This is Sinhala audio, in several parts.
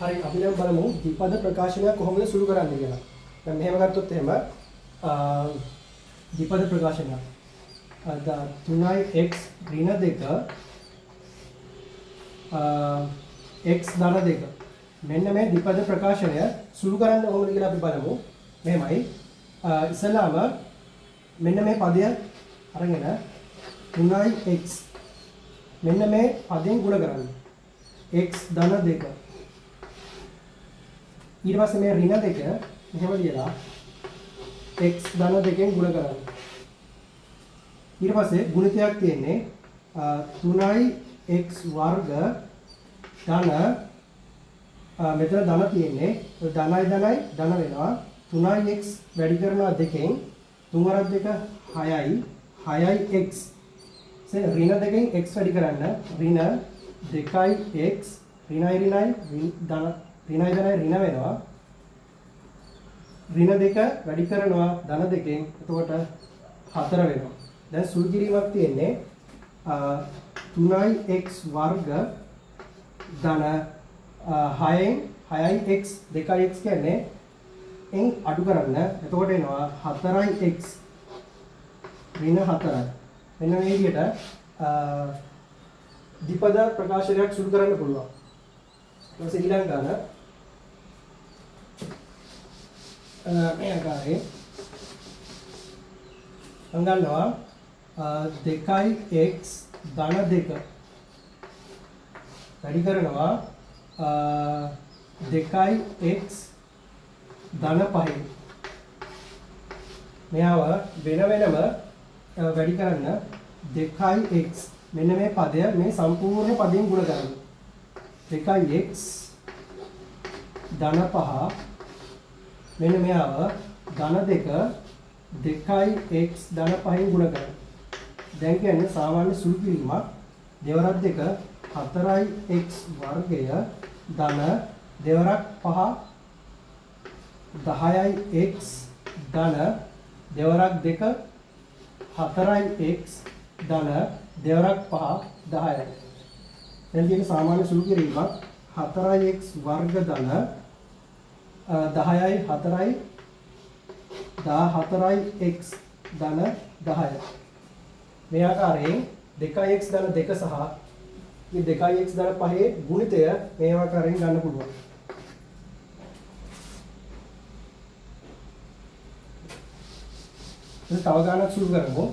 හරි අපි දැන් බලමු ද්විපද ප්‍රකාශනය කොහොමද සුළු කරන්නේ කියලා. දැන් මෙහෙම ගත්තොත් එහෙම ද්විපද ප්‍රකාශනය. අද 3x ඍණ 2 x ධන 2. මෙන්න මේ ද්විපද ප්‍රකාශනය සුළු කරන්න කොහොමද කියලා අපි බලමු. මෙහෙමයි. ඉස්සෙල්ලාම මෙන්න මේ පදය අරගෙන 3x මෙන්න මේ පදයෙන් ගුණ කරන්න. x ධන 2 ඊට පස්සේ මේ ඍණ 2 මෙහෙම ලියලා x ධන 2කින් ගුණ කරන්න. ඊට පස්සේ ගුණිතයක් තියෙන්නේ 3x වර්ග ධන මෙතන ධන තියෙන්නේ ධනයි ධන වෙනවා 3x වැඩි කරනවා 2කින් 3 වරක් 2 6යි 6x ඍණ 2කින් x වැඩි කරන්න ඍණ 2x ඍණයි ධන ඍණයි ඍණ වෙනවා ඍණ 2 වැඩි කරනවා ධන 2කින් එතකොට 4 වෙනවා. දැන් සුළු කිරීමක් තියෙන්නේ 3x වර්ග ධන 6න් 6x 2x කියන්නේ එන් අඩු කරන්න එතකොට එනවා 4x ඍණ 4යි. මෙන්න මේ විදිහට ද්විපද ප්‍රකාශනයක් සුළු කරන්න පුළුවන්. ඊට පස්සේ ඊළඟ ගාන මේ ආකාරයෙන් අංගන්නවා 2x ධන 2 වැඩි කරනවා 2x ධන 5 මෙයාව වෙන වෙනම වැඩි කරන්න 2x මෙන්න මේ පදය මේ සම්පූර්ණ පදයෙන් ගුණ කරන්න 2x ධන 5 මෙන්න මෙයාව ධන 2 2x ධන 5න් ගුණ කරන්න. දැන් කියන්නේ සාමාන්‍ය සුළු කිරීමක් දෙවරක් 2 4x වර්ගය ධන දෙවරක් 5 10x ධන දෙවරක් 2 4x ධන දෙවරක් 5 10යි. දැන් කියන සාමාන්‍ය සුළු කිරීමක් 4x වර්ග ධන 10යි 4යි 14x ධන 10යි. මේ ආකාරයෙන් 2x ධන 2 සහ මේ 2x ධන 5 ගුණිතය මේ ආකාරයෙන් ගන්න පුළුවන්. තව ගානක් සුළු කරමු.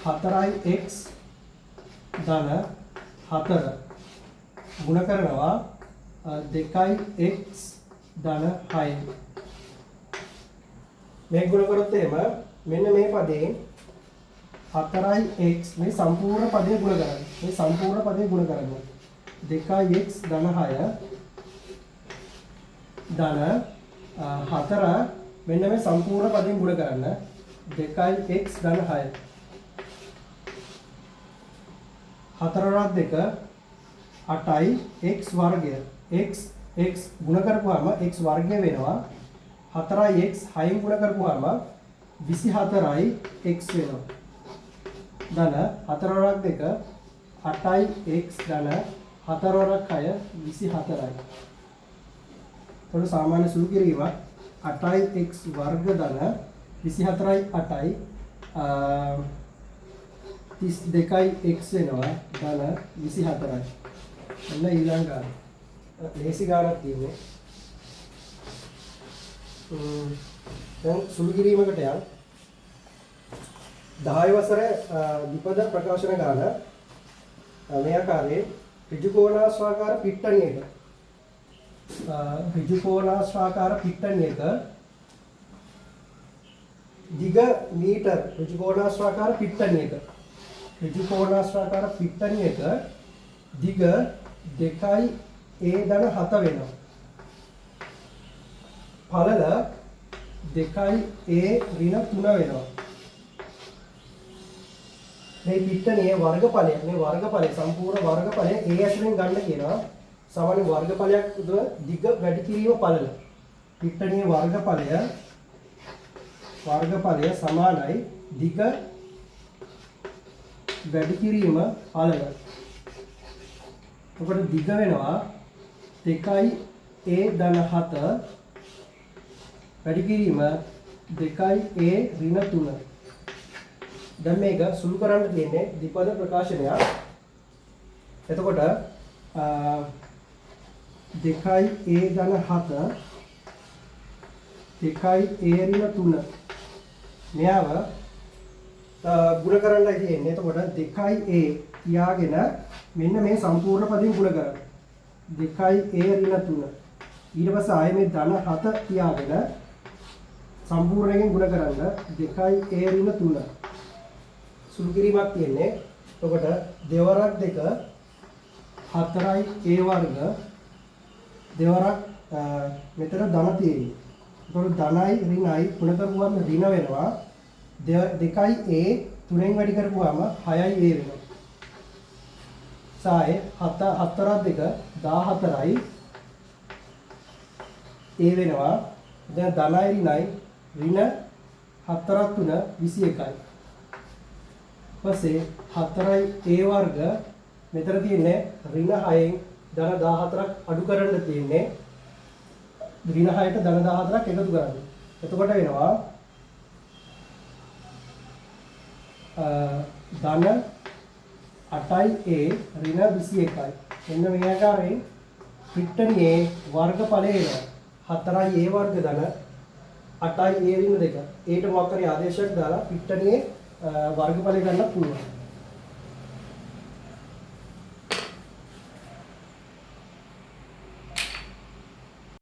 4x ධන 4 ගුණ කරනවා 2x ධන 6. මේ ගුණ කරොත් එහෙම මෙන්න මේ පදයෙන් 4x මේ සම්පූර්ණ පදේ ගුණ කරන්න. මේ සම්පූර්ණ පදේ ගුණ කරන්න. 2x ධන 6 ධන 4 මෙන්න මේ සම්පූර්ණ පදයෙන් ගුණ කරන්න. 2x ධන 6 4 වරක් 2 8යි x වර්ගය x ගුණ කරපුවාම x වර්ගය වෙනවා 4x 6න් ගුණ කරපුවාම 24යි x වෙනවා ධන 4 වරක් 2 8යි x ධන 4 වරක් 6 24යි. එතකොට සාමාන්‍ය සුළු කිරීමක් 8යි x වර්ග ධන 24යි 8යි 32යි x වෙනවා ධන 24යි. එන්න ඊළඟ ගාන. ලේසි ගානක් තියෙන්නේ. දැන් සුළු කිරීමකට යන්න 10 වසර ද්විපද ප්‍රකාශන ගාන මේ ආකාරයේ ඍජුකෝණාශ්‍රාකාර පිට්ටනියක දිග මීටර් ඍජුකෝණාශ්‍රාකාර පිට්ටනියක දිග 2යි a ධන 7 වෙනවා. පළල 2යි a ඍණ 3 වෙනවා. මේ පිට්ටනියේ වර්ගඵලය සම්පූර්ණ වර්ගඵලය a ඇතුලෙන් ගන්න කියනවා. සාමාන්‍ය වර්ගඵලයක් උදව දිග වැඩි කිරීම පළල. පිට්ටනියේ වර්ගඵලය සමානයි දිග වැඩි කිරීම පළල. එතකොට දිග වෙනවා 2a ධන 7 වැඩි කිරීම 2a ඍණ 3. දැන් මේක සුළු කරන්න තියෙන්නේ ද්විපද ප්‍රකාශනයක්. එතකොට 2a ධන 7 2a ඍණ 3 මෙයාව ගුණ කරන්නයි තියෙන්නේ. එතකොට 2a තියාගෙන මෙන්න මේ සම්පූර්ණ පදයෙන් ගුණ කරන්න. 2a ඍණ 3 ඊට පස්සේ ආයේ මේ ධන 7 තියාගෙන සම්පූර්ණයෙන් ගුණ කරන්න 2a ඍණ 3 සුළු කිරීමක් තියෙන්නේ. එතකොට දෙවරක් 2 4යි a වර්ග දෙවරක් මෙතන ධන තියෙන්නේ. එතකොට ධනයි ඍණයි ගුණ කරපුවම ඍණ වෙනවා. 2යි a 3ෙන් වැඩි කරපුවාම 6යි a වෙනවා. සායේ 4ක් 2 14යි a වෙනවා. දැන් ධනයි ඍණයි ඍණ 4ක් 3 21යි. පස්සේ 4යි a වර්ග මෙතන තියෙන්නේ ඍණ 6න් ධන 14ක් අඩු කරන්න තියෙන්නේ. ඍණ 6ට ධන 14ක් එකතු කරන්න. එතකොට වෙනවා ධන 8යි a ඍණ 21යි. මෙන්න මේ ආකාරයෙන් පිට්ටනියේ වර්ගඵලය එනවා. 4යි a වර්ග ධන 8යි a ඍණ 2. ඒට මොකක් හරි ආදේශයක් දාලා පිට්ටනියේ වර්ගඵලය ගන්න පුළුවන්.